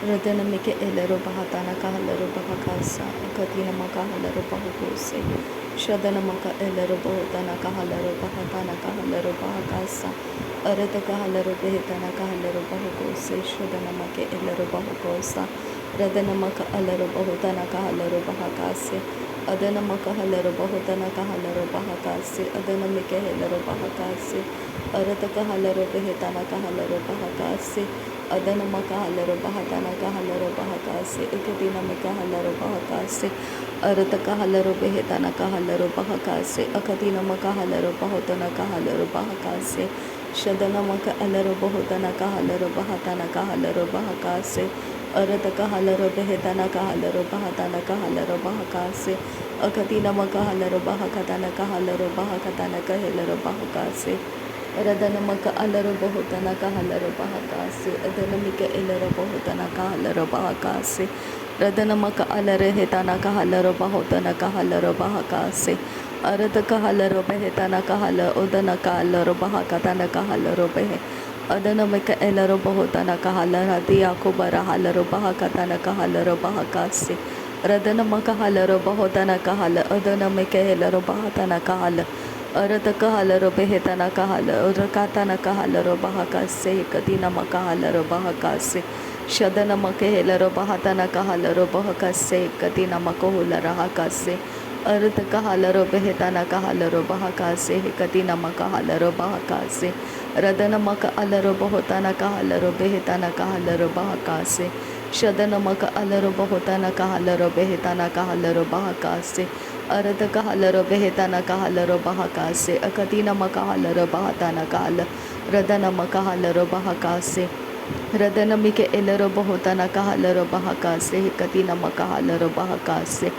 Radanamike elero bahatana kahalero bahakasa katina makahalero bahukose shadanamaka elero bahutana kahalero bahatana kahalero bahakasa arata kahalero behetana kahalero bahukose shadanamake elero bahukosa radanamaka elero bahutana kahalero bahakase adanamaka halero bahutana kahalero bahakase adanamike elero bahakase arata kahalero behetana kahalero bahakase adana makahalero bahatana kahalero bahakase ekadina makahalero bahakase arata kahalero behetana kahalero bahakase akadina makahalero bahotana kahalero bahakase shadana makahalero bahotana kahalero bahatana kahalero bahakase arata kahalero behetana kahalero bahatana kahalero bahakase akadina makahalero bahakatana kahalero bahakatana kahalero bahakase Radanamaka alaro bahutana kahalaro bahakase adanamika elaro bahutana kahalaro bahakase Radanamaka alare hetana kahalaro bahutana kahalaro bahakase Arada kahalaro behetana kahala udana kahalaro bahakatana kahalaro behe Adanamika elaro bahutana kahalara diyakubara halaro bahakatana kahalaro bahakase Radanamaka halaro bahutana kahala adanamika elaro bahatana kahala Arata kahalaro behetana kahala urakatana kahalaro bahakase kadina makahalaro bahakase shadana makehelaro bahatana kahalaro bahakase kadina makohulara hakase arata kahalaro behetana kahalaro bahakase kadina makahalaro bahakase radana maka alaro bahotana kahalaro behetana kahalaro bahakase shadana maka alaro bahotana kahalaro behetana kahalaro bahakase arata kahalaro behetana kahalaro bahakase akatina makahalaro bahatana kahala radana makahalaro bahakase radana mike elaro bahotana kahalaro bahakase katina makahalaro bahakase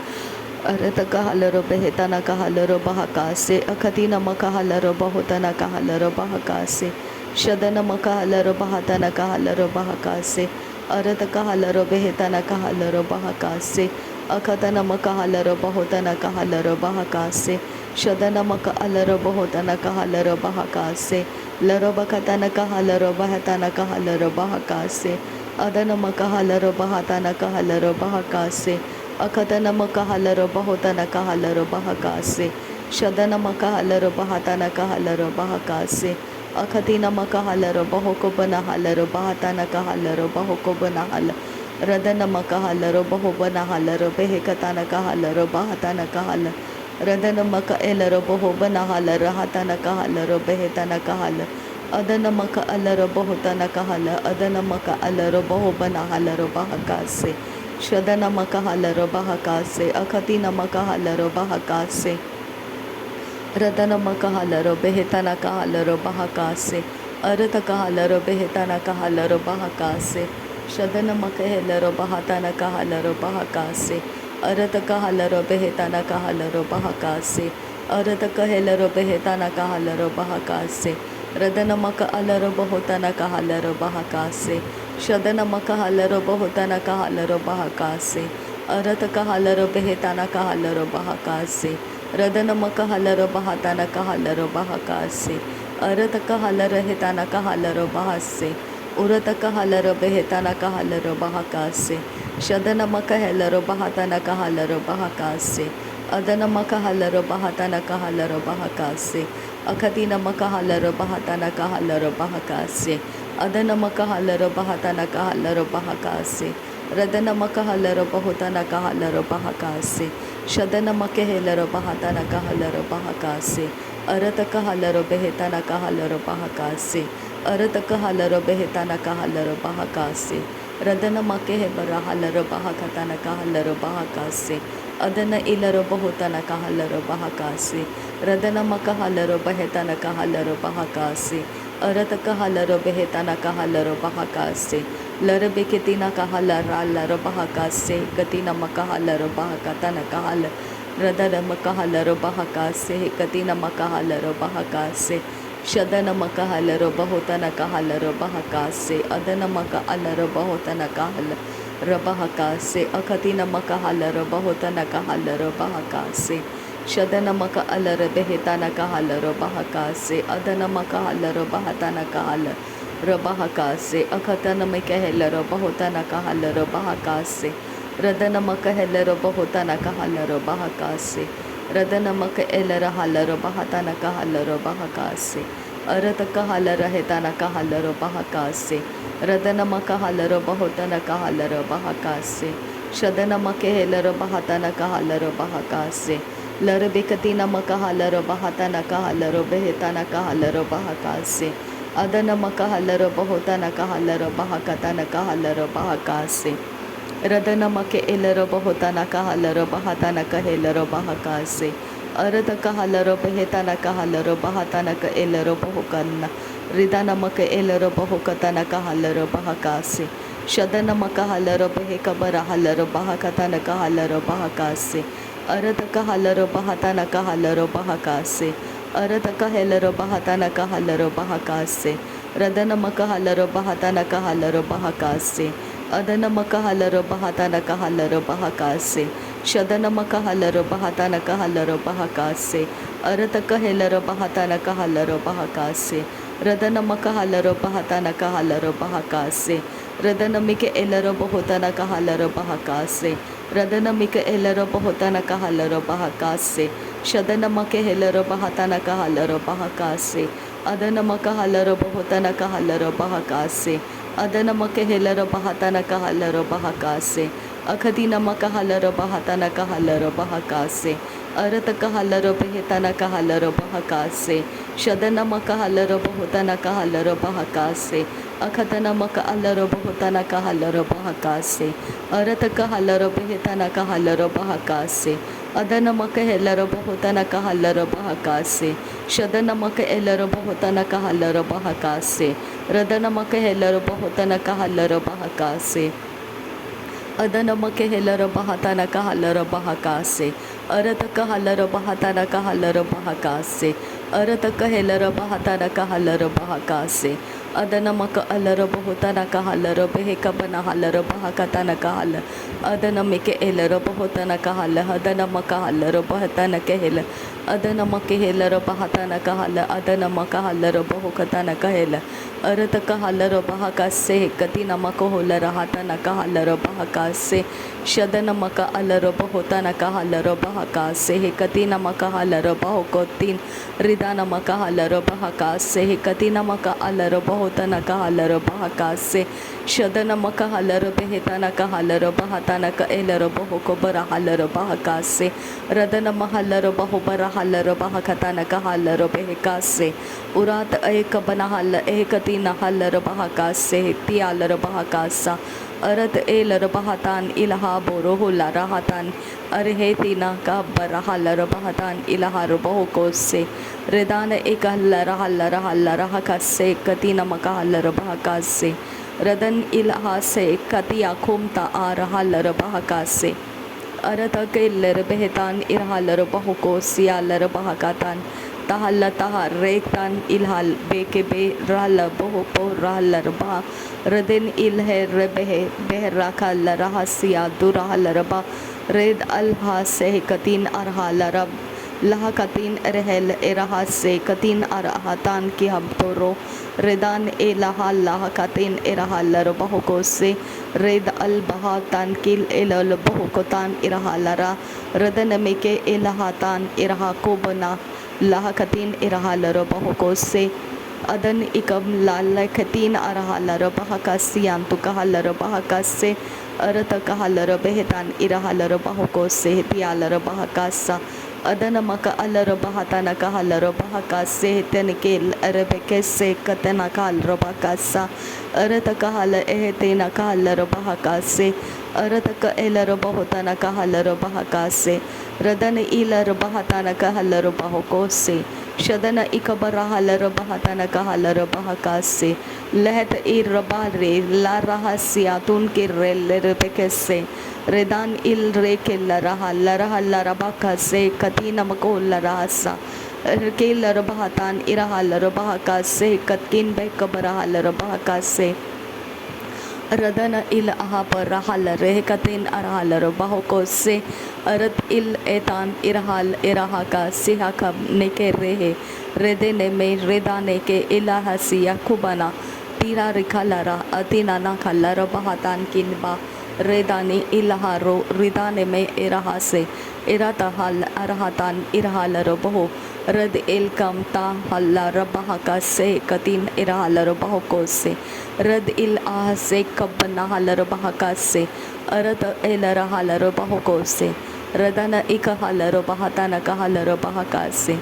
arata kahalaro behetana kahalaro bahakase akatina makahalaro bahotana kahalaro bahakase shadana makahalaro bahatana kahalaro bahakase arata kahalaro behetana kahalaro bahakase akatana makahalaro bahotana kahalaro bahakase shadana makahalaro bahotana kahalaro bahakase laro bakatana kahalaro bahatana kahalaro bahakase adana makahalaro bahatana kahalaro bahakase akatana makahalaro bahotana kahalaro bahakase shadana makahalaro bahatana kahalaro bahakase akatina makahalaro bahokobana halaro bahatana kahalaro bahokobana hala radana makahalaro bahobana halaro behekatana kahalaro bahatana kahala radana maka elaro bahobana halaro hatana kahalaro behetana kahala adana maka alaro bahotana kahala adana maka alaro bahobana halaro bahakase shadana maka halaro bahakase akatina maka halaro bahakase radana makahalaro behetana kahalaro bahakase arata kahalaro behetana kahalaro bahakase shadana makahelaro bahatana kahalaro bahakase arata kahalaro behetana kahalaro bahakase arata kahelaro behetana kahalaro bahakase radana maka alaro bahotana kahalaro bahakase shadana makahalaro bahotana kahalaro bahakase arata kahalaro behetana kahalaro bahakase radana makahalaro bahatana kahalaro bahakase arata kahalaro hetana kahalaro bahase urata kahalaro behetana kahalaro bahakase shadana makahalaro bahatana kahalaro bahakase adana makahalaro bahatana kahalaro bahakase akatina makahalaro bahatana kahalaro bahakase adana makahalaro bahatana kahalaro bahakase radana makahalaro bahotana kahalaro bahakase shadana makahelaro bahatana kahalaro bahakase arata kahalaro behetana kahalaro bahakase arata kahalaro behetana kahalaro bahakase radana makehebara halaro bahakatana kahalaro bahakase adana ilaro bahotana kahalaro bahakase radana makahalaro behetana kahalaro bahakase arata kahalaro behetana kahalaro bahakase larabeketina kahalara laro bahakase katina makahalaro bahakatana kahala radana makahalaro bahakase katina makahalaro bahakase shadana makahalaro bahotana kahalaro bahakase adana maka alaro bahotana kahala rabahakase akatina makahalaro bahotana kahalaro bahakase shadana maka alara behetana kahalaro bahakase adana makahalaro bahatana kahala Rabahakase, Akatanamekahela Robahotana Kahala Robahakase, Radanamakahela Robahotana Kahala Robahakase, Radanamaka Ela Hala Robahatana Kahala Robahakase, Aratakahala Rahetana Kahala Robahakase, Radanamakahala Robahotana Kahala Robahakase, Shadanamakahela Robahatana Kahala Robahakase, Larabikatina Makahala Robahatana Kahala Robehetana Kahala Robahakase, Adana makahalaro bahotana kahalaro bahakatana kahalaro bahakase. Radana make elaro bahotana kahalaro bahatana kahelaro bahakase. Arada kahalaro behetana kahalaro bahatana ka elaro bahukana. Ridana make elaro bahukatana kahalaro bahakase. Shadana makahalaro behekabara halaro bahakatana kahalaro bahakase. Arada kahalaro bahatana kahalaro bahakase. Arada kahelaro bahatana kahalaro bahakase. Radana makahalaro bahatana kahalaro bahakase. Adana makahalaro bahatana kahalaro bahakase. Shadana makahalaro bahatana kahalaro bahakase. Arada kahelaro bahatana kahalaro bahakase. Radana makahalaro bahatana kahalaro bahakase. Radana mika elaro bahotana kahalaro bahakase. Radana mika elaro bahotana kahalaro bahakase. Shadana makahelaro bahatana kahalaro bahakase. Adana makahalaro bahotana kahalaro bahakase. Adana makahelaro bahatana kahalaro bahakase. Akadina makahalaro bahatana kahalaro bahakase. Arata kahalaro behetana kahalaro bahakase. Shadana makahalaro bahotana kahalaro bahakase. Akadana makahalaro bahotana kahalaro bahakase. Arata kahalaro behetana kahalaro bahakase. Adana makahelaro bahotana kahalaro bahakase. Shadana makahelaro bahotana kahalaro bahakase. Radana makahelaro bahotana kahalaro bahakase. Adana makahelaro bahatana kahalaro bahakase. Arata kahalaro bahatana kahalaro bahakase. Arata kahelaro bahatana kahalaro bahakase. Adana maka alaro bahotana kahalaro behekabana halaro bahakatana kahala. Adana meke elaro bahotana kahala. Adana maka halaro bahatana kahela. Adana maka helaro bahatana kahala. Adana maka halaro bahokatana kahela. Arata kahalaro bahakase. Katina maka holara hatana kahalaro bahakase. Shadana maka alaro bahotana kahalaro bahakase. Katina maka halaro bahokotin. Ridana maka halaro bahakase. Katina maka alaro bahotana kahalaro bahakase. Shadana maka halaro behetana kahalaro bahatana ka elaro bahokobara halaro bahakase. Radana mahalaro bahobara halaro bahakatana kahalaro behekase. Urat ekabana hal ekatina halaro bahakase. Tialaro bahakasa. Arat elar bahatan ilaha boroho larahatan. Arhetina ka barahalar bahatan ilahar bahokose. Redana ekalarahakase katina makahalar bahakase. Radan ilahase katia kumta arahalar bahakase. Arata kelar behetan irhalar bahokose alar bahakatan. Tahalla taha rektan ilhal beke be rahla boho po rahlar ba redin ilhe rebehe behraka la rahasiya durahal raba red alha se katin arhala rab laha katin erhel erahase katin arahatan ki habtoro redan ilaha laha katin erahal raba ko se red al bahatan kil elal boho kotan irahalara redan meke ilahatan iraha ko bana lahakatin irahalaro bahokose adan ikam lalakatin arahalaro bahakasiyan tu kahalaro bahakase arata kahalaro behetan irahalaro bahokose tialaro bahakasa adana maka alaro bahatana kahalaro bahakase tenikil arabekese katana kahalaro bahakasa arata kahala ehetena kahalaro bahakase arata ka elaro bahotana kahalaro bahakase Radana ilar bahatana kahalaro bahokose. Shadana ikabara halaro bahatana kahalaro bahakase. Lehet irabare la rahasya tunke rel bekese. Redan il reke la larabakase katina makola rahasa. Kelar bahatan irahalaro bahakase katkin bekabara halaro bahakase. Radana il aha par rahal rehkatin arhal bahoko se arat il etan irhal irahaka sihaka neke rehe redene me redane ke ilahasiya kubana tira rikalara atinana kalara bahatan kinba redani ilaharo ridane me irahase iratahal arahatan irhalaro boho रद L कमता हल्ला रबा का से कतीन इराल रबा को से रद इल आह से कब्बना हल रबा का से अरत L रहल रबा को से रदन इक हल रबा तना का हल रबा का से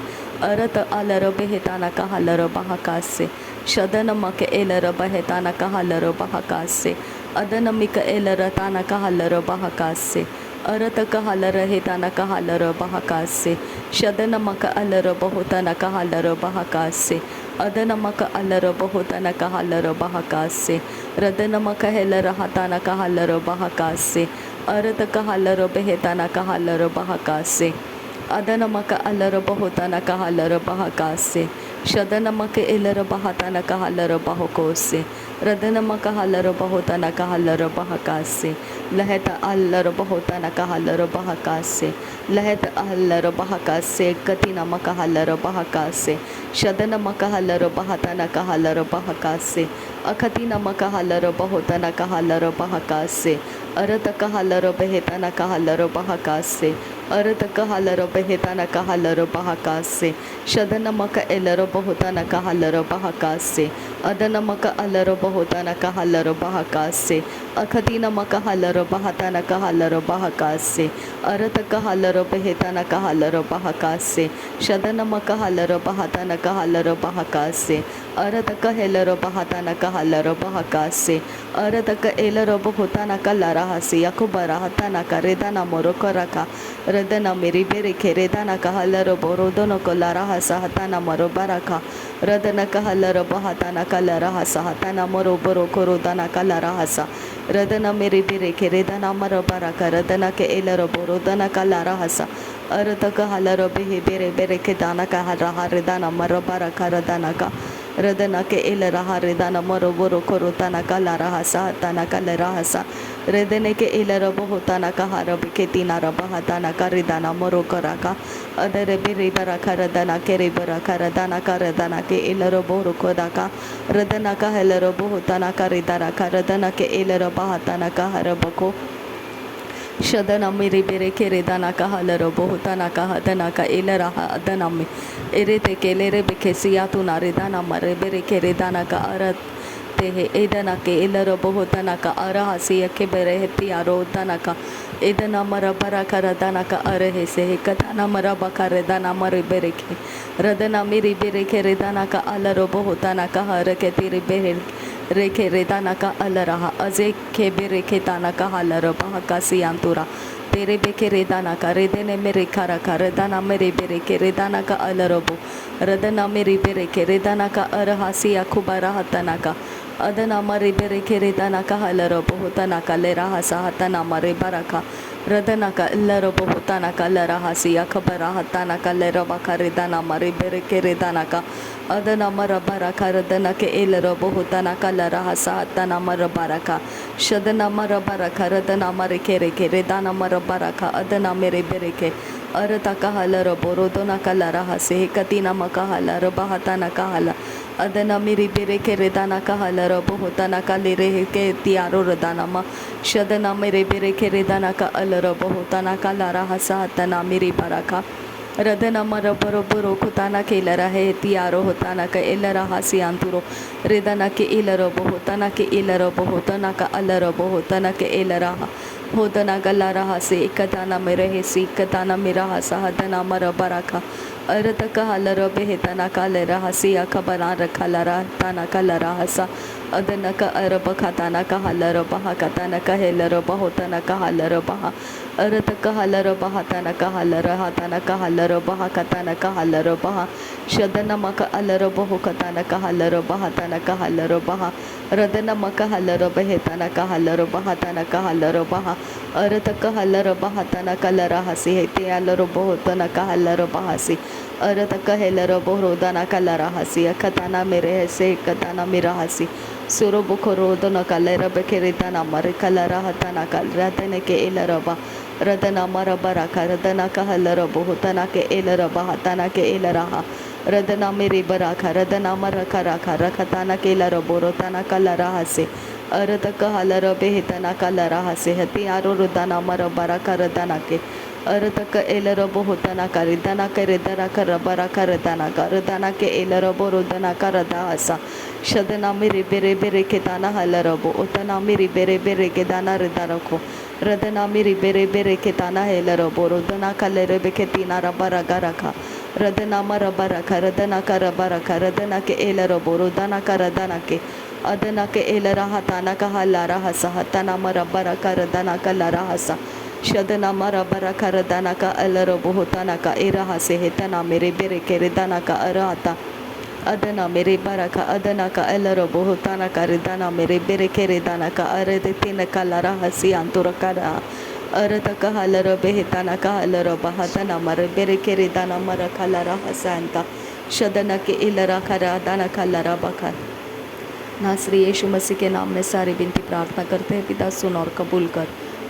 अरत अल रबेताना का हल रबा का से शदन मक एल रबेताना का हल रबा का से अदन मिक एल रताना का हल रबा का से अरत कहल रहेताना कहल रबा से शदन मक अलर बहुतन कहल रबा से अदन मक अलर बहुतन कहल रबा से रदन मक हेल रहताना कहल रबा से अरत कहल रबेताना कहल रबा से अदन मक अलर बहुतन कहल रबा से शदन मक एलर बहतन कहल रबा से रदन मक हलर बहुतन कहल रबा से लहत अल्लर बहुतन कहल रबा से लहत अल्लर बहका से कतिन मक हलर बहका से शदन मक हलर बहतन कहल रबा से अखतिन मक हलर बहुतन कहल रबा से अरत कहल बहतन कहल रबा से अरत कहल बहतन कहल रबा से शदन मक एलर बहुतन कहल रबा से अदन मक अलर बहुतन कहल रबा से अखतिन मक हलर बहतन कहल रबा से अरत कहल बहतन कहल रबा से शदन मक हलर बहतन कहल रबा से अरत कहलर बहतन कहल रबा से अरत एलर बहुतन कलर हसी अकबर हतन करेदन मोरकरका रदन मेरी बेरे खेरेदन कहलर बोरोदन कलर हसहतन मरोबरका रदन कहलर बहतन कलर हसहतन मरोबरो कोरोदन कलर हस रदन मेरी बेरे खेरेदन मरोबरका रदन के एलर बोरोदन कलर हस अरत कहलर बेहे बेरे बेरे के दान कहर रेदन मरोबरका रदन का रदन के एल रहा रेदन मरो बोरो कोरो तना कला रहा सा तना कल रहा सा रदन के एल रबो होता न कहा रब के तीना रबा तना का रेदना मरो करा का अदर बेरे बरा का रदना के रे बरा का रदना का रदना के एल रबो रोकोदा का रदना का हेल रबो होता न का रेदरा का रदना के एल रबा तना का रबको शदन मेरे बेरे के रेदाना का हलर बहुतना का हदना का एल रहा अदना में एरे ते केले रे बेखेसिया तू ना रेदाना मरे बेरे के रेदाना का अरत ते है एदना के एलर बहुतना का अरहसी के बेरे हेती आरोदना का एदना मरा बरा का रदाना का अरहे से है कदाना मरा बका रेदाना मरे बेरे के रदना मेरी बेरे के रेदाना का अलर बहुतना का हर के तेरे बेरे रेखे रेदाना का अल रहा अजे के बे रेखे ताना का हलर बहा का सियांतुरा तेरे बेके रेदाना का रेदने में रेखा रखा रेदाना मेरे बेरे के रेदाना का अलरबो रदना मेरी बेरे के रेदाना का अरहासिया खुबा रहतना का अदना मरे बेरे के रेदाना का हलरबो होतना का ले रहा सहतना मरे बरखा रदना का लरबो होतना का ल रहा सिया खबर रहतना का ले रबा का रेदाना मरे बेरे के रेदाना का अदना मर बरखा रदना के एल रबो होतना का ल रहा सहतना मर बरखा शदना मर बरखा रदना मरे के रे के रेदाना मर बरखा अदना मेरे बेरे के अरता का हलर बोरोदना का ल रहा से कतीना मका हलर बहतना का हला अदना मेरी बेरे के रेदाना का हलर बहुतना का ले रहे के तियारो रदाना मा शदना मेरे बेरे के रेदाना का अलर बहुतना का ला रहा सहतना मेरी बरखा रदना मर बरोबरो खुताना के ल रहे तियारो होताना का एल रहा सियांतुरो रेदाना के एल रबो होताना के एल रबो होताना का अल रबो होताना के एल रहा होतना गला रहा से एकताना में रहे सी एकताना में रहा सहदना मर बरखा अरत का हलर बेहतना का ले रहा सी अखबरा रखा लरा ताना का लरा सा अदन का अरब खाताना का हलर बहा कताना का हेलर बहुतना का हलर बहा अरत का हलर बहाताना का हलर हाताना का हलर बहा कताना का हलर बहा शदन मक अलर बहु कताना का हलर बहाताना का हलर बहा रदन मक हलर बहेताना का हलर बहाताना का हलर बहा अरत का हलर बहाताना का लरा हसी है ते अलर बहुतना का हलर बहासी अरत का हेलर बहुरोदना का लरा हसी अखताना मेरे हसे कताना मेरा हसी सुरो बुखरोदन का लर बखेरिताना मरे कलरा हताना का रदन के एलरबा रदना मर बरा का रदना का हलर बहुतना के एलरबा हताना के एलरहा रदना मेरे बराखा रदना मरखा राखा रखताना केला रबो रोताना कला राहसे अरत कहला रबे हेतना कला राहसे हती आरो रुदाना मर बराखा रदाना के अरत क एल रबो होताना का रिदाना के रेदरा का रबरा का रदाना का रदाना के एल रबो रोदना का रदा हसा शदना मेरे बेरे बेरे के दाना हल रबो उतना मेरी बेरे बेरे के दाना रिदा रखो रदना मेरी बेरे बेरे के दाना हेल रबो रोदना का ले रबे के तीना रबा रगा रखा रदना म रबा रखा रदना का रबा रखा रदना के एल रबो रोदना का रदना के अदना के एल रहा ताना का हला रहा सा तना म रबा रखा रदना का ला रहा सा शदना म रबा रखा रदना का अल रबो होताना का ए रहा से हेतना मेरे बेरे के रिदाना का अरहता अदना मेरे बरखा अदना का अल रबो होताना का रिदाना मेरे बेरे के रिदाना का अरे तीन का लरा हसी अंतुर का रहा अरत का हल रबे हेताना का हल रबा हतना मर बेरे के रिदाना मर का लरा हसांता शदना के इलरा खरा दाना का लरा बखा नासरी यीशु मसीह के नाम में सारी विनती प्रार्थना करते हैं पिता सुन और कबूल कर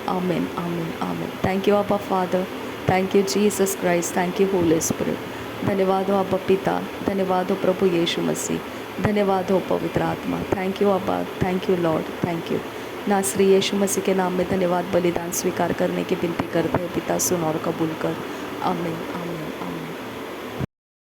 आमीन आमीन आमीन। थैंक यू अब्बा father, thank you Jesus Christ, thank you Holy spirit. धन्यवाद हो अब्बा पिता, धन्यवाद हो प्रभु यीशु मसीह, धन्यवाद हो पवित्र आत्मा। थैंक यू अब्बा, thank you Lord, thank you. नासरी यीशु मसीह के नाम में धन्यवाद बलिदान स्वीकार करने की विनती करते हैं पिता सुन और कबूल कर आमीन आमीन।